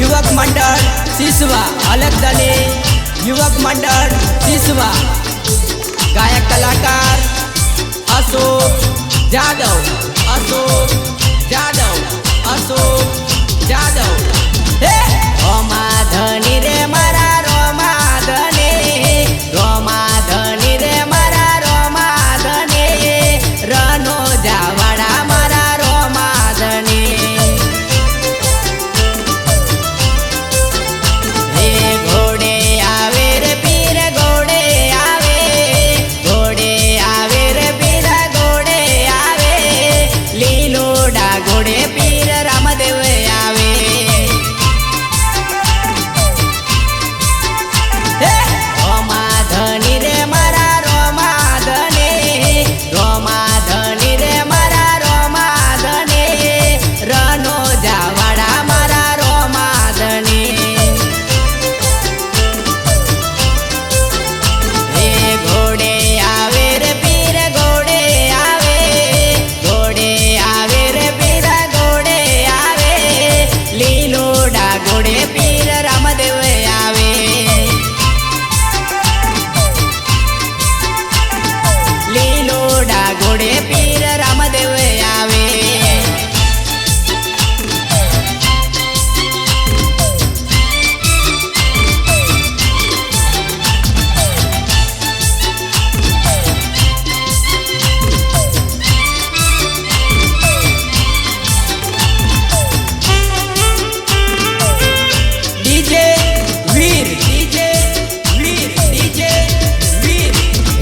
युवक मंडळ सिसवा, अलग दले युवक मंडळ सिसवा, गायक कलाकार अशोक जाधव, अशोक जाधव, अशोक जाधव। हे रोमा धनी रे मारा रोमा धनी, रोमा धनी रे मारा रोमा धनी, रनो जावाड़ा मारा रोमा धनी। हे घोड़े आवे रे पीर घोड़े आवे, घोड़े आवे रे पीर घोड़े आवे, लीलोड़ा घोड़े पीर रामदेव आवे। रोमा धनी रे मारा रोमा धनी, रोमा धनी रे मारा रोमा धनी, रनो जावाड़ा मारा रोमा धनी। हे घोड़े आवे रे पीर घोड़े आवे, घोड़े आवे रे पीर घोड़े आवे, लीलोड़ा घोड़े पीर रामदेव आवे। लीलोड़ा घोड़े पीर रामदेव आवे। डीजे वीर, डीजे वीर, डीजे वीर।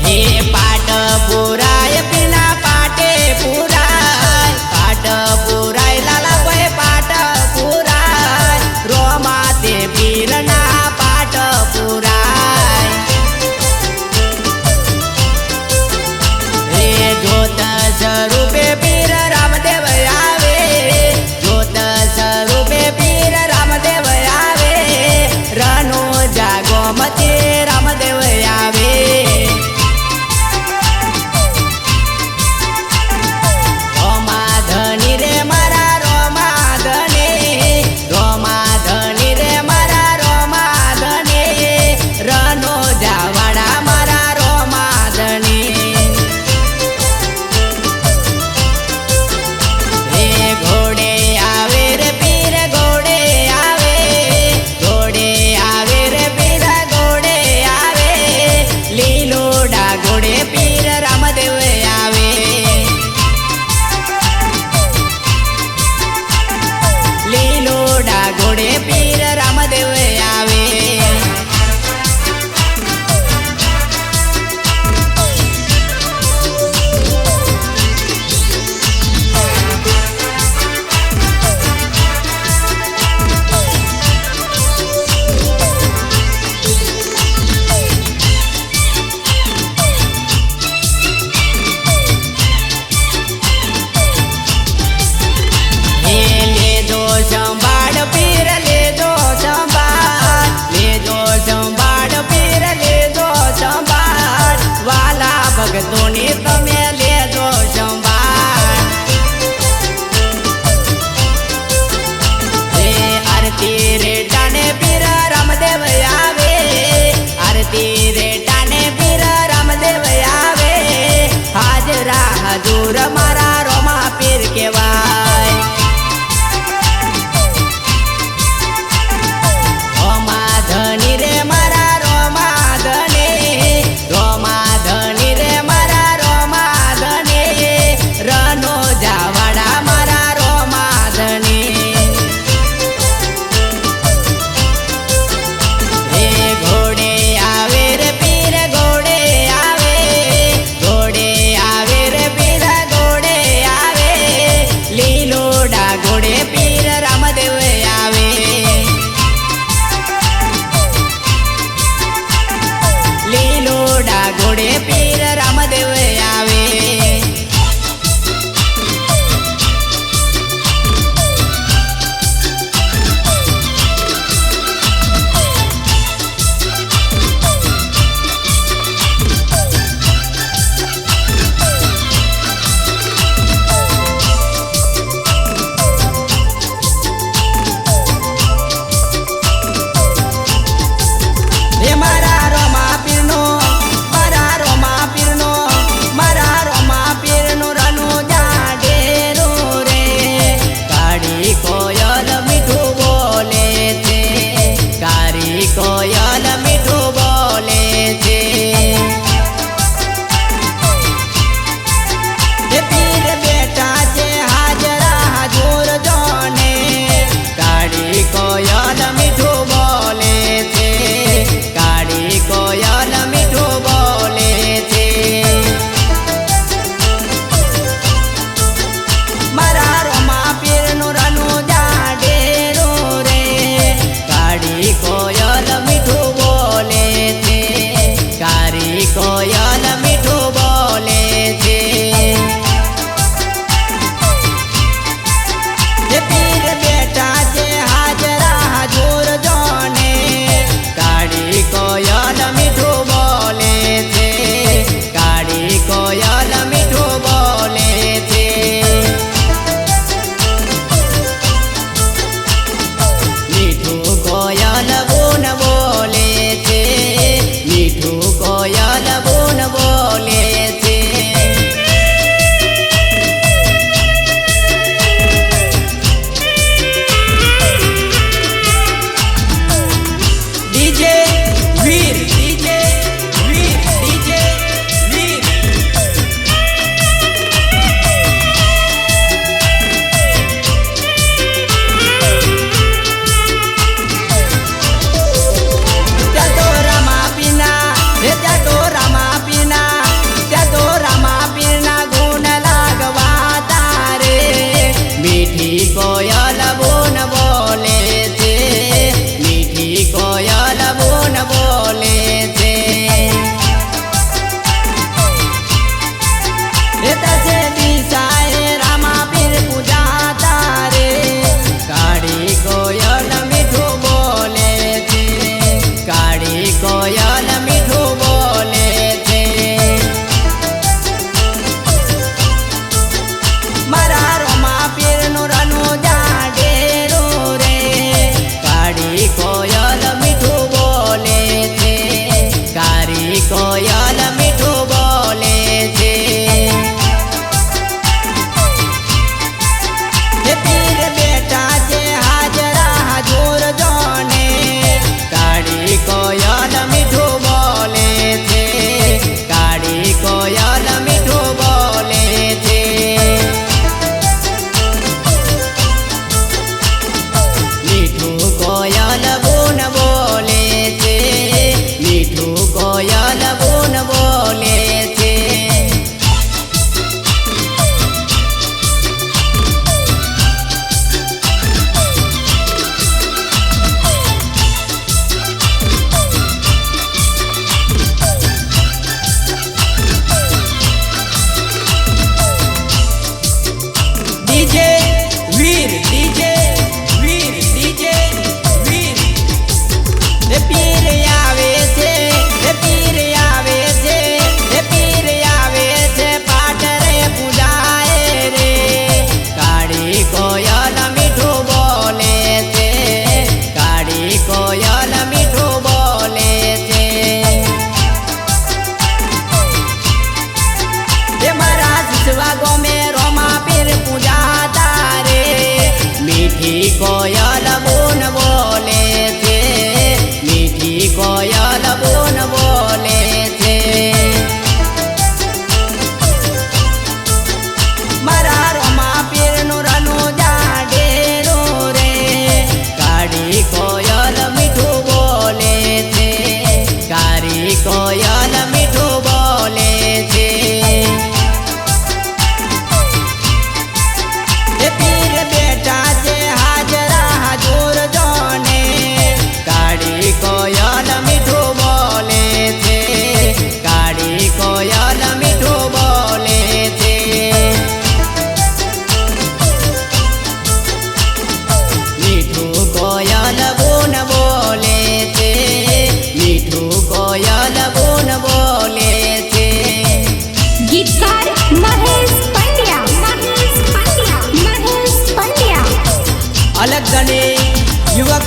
हे पाट पुराय पिना पाटे पुराय, पाट पुराय लाला पे पाट पुराय, रोमा ते पीरना पाट पुराय। हे जोत स्वरूपे पीर रामदेव आवे, जोत स्वरूपे पीर रामदेव आवे, रनो जागो मते रामदेव आवे। रोमा धनी रे मारा रोमा धनी, रोमा धनी रे मारा रोमा धनी, रनो जावाड़ा मारा रोमा धनी। हे घोड़े आवे रे पीर घोड़े आवे, घोड़े आवे रे पीर घोड़े आवे, लीलोड़ा घोड़े पीर रामदेव आवे। लीलोड़ा घोड़े पीर रामदेव आवे। हे ले दो संभाड़ पीर ले दो संभाड़, ले दो संभाड़ पीर ले दो संभाड़, वाला भगतों ने तुम्हें ले दो संभाड़। हे आरती रे टाने पीर रामदेव आवे, आरती रे टाने पीर रामदेव आवे, हाजरा हजूर मारा रोमा पीर केवाय। रोमा धनी रे मारा रोमा धनी, रोमा धनी रे मारा रोमा धनी, रनो जावाड़ा मारा रोमा धनी। हे घोड़े आवे रे पीर घोड़े आवे, घोड़े आवे रे पीर घोड़े आवे, लीलोड़ा घोड़े पीर रामदेव आवे। लीलोड़ा घोड़े पीर रामदेव आवे।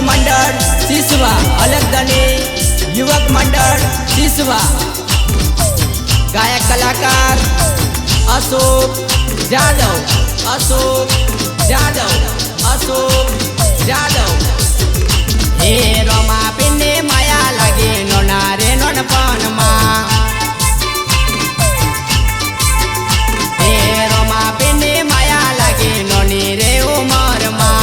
मंडल सिसवा अलगदनी युवक मंडल सिसवा। गायक कलाकार अशोक जादव अशोक जादव अशोक जादव। हे रोमा पिंडे माया लगे नोना रे नोनपन माँ। हे रोमा पिंडे माया लगे नोनी रे उमर माँ।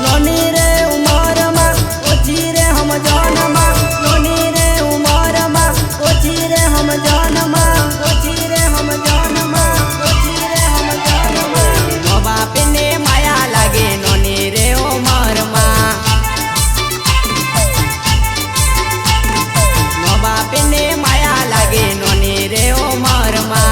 नोनी रे उमर माँ ओची रे हम जान माँ। नोनी रे उमर माँ ओची रे हम जान माँ। ओची रे हम जान माँ ओची रे हम जान माँ। रोमा पिंडे माया लगे नोनी रे उमर माँ। रोमा पिंडे माया लगे नोनी रे उमर माँ।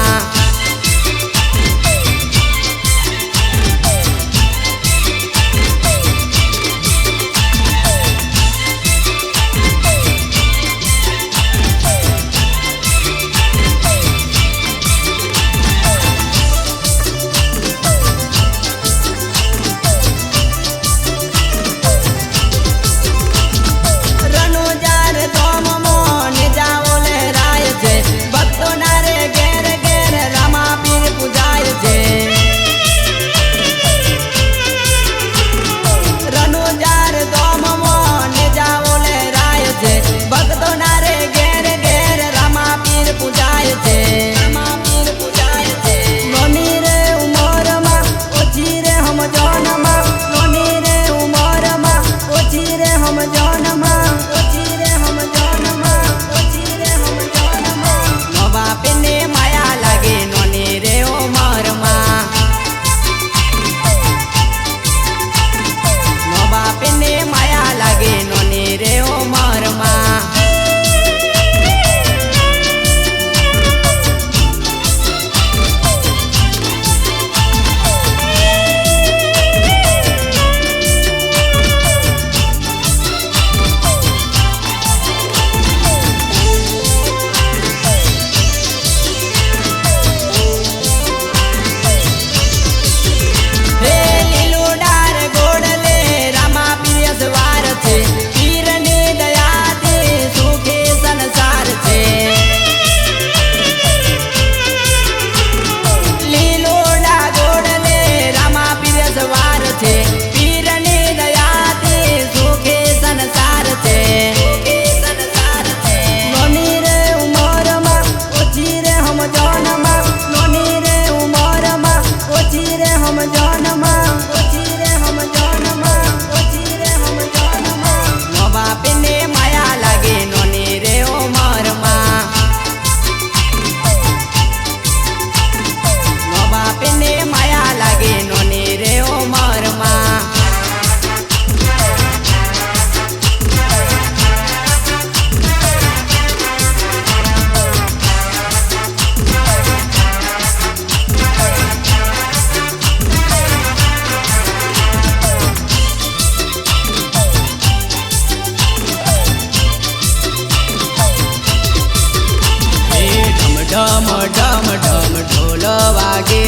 ढम ढम ढम ढोल वागे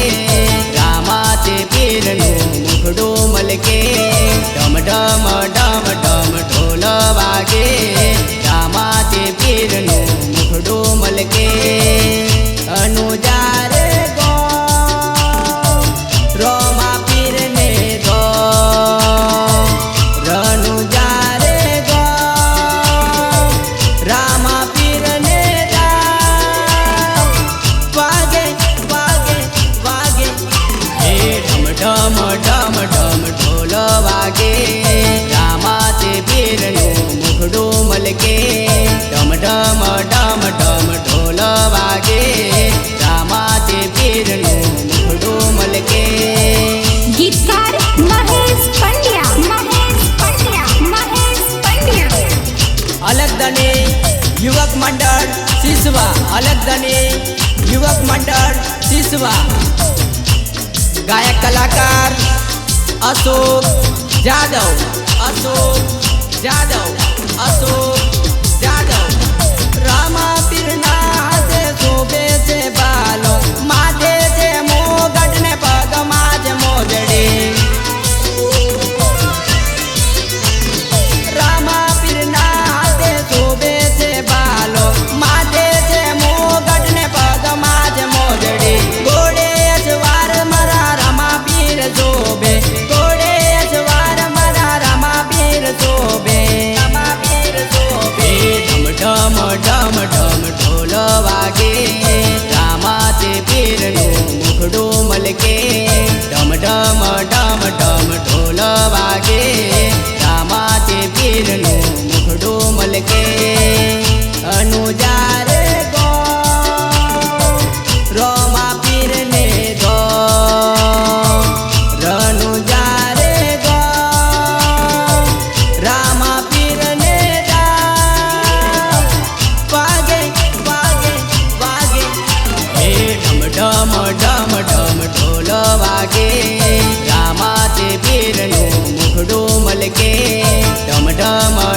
रामाचे पीरनु मुखडो मलके। ढम ढम ढम ढम ढोल वागे रामाचे पीरनु मुखडो मलके। अनुजारे गो रोमा पीर ने गो रनुजारे गो रामा पीर ने ढम ढम ढम ढोल वागे रामाचे पीरनु मुखडो मलके। ढम ढम ढम ढम ढोल वागे रामाचे पीरनु मुखडो मलके। गीतकार महेश पंड्या महेश पंड्या महेश पंड्या। अलगदनी युवक मंडल सिसवा अलगदनी युवक मंडल सिसवा। गायक कलाकार अशोक जादव अशोक जादव अशोक जादव। रामा पीरना से शोभे से बालो माथे से मोगट ने पग माज मोजड़ी। મલકે અનુજારે ગો રોમા પીરને ગો રનુજારે ગો રામા પીરને દા વાગે વાગે વાગે હે ઢમ ઢમ ઢમ ઢોલ વાગે રામા તે પીરનું મુખડું મલકે ઢમ ઢમ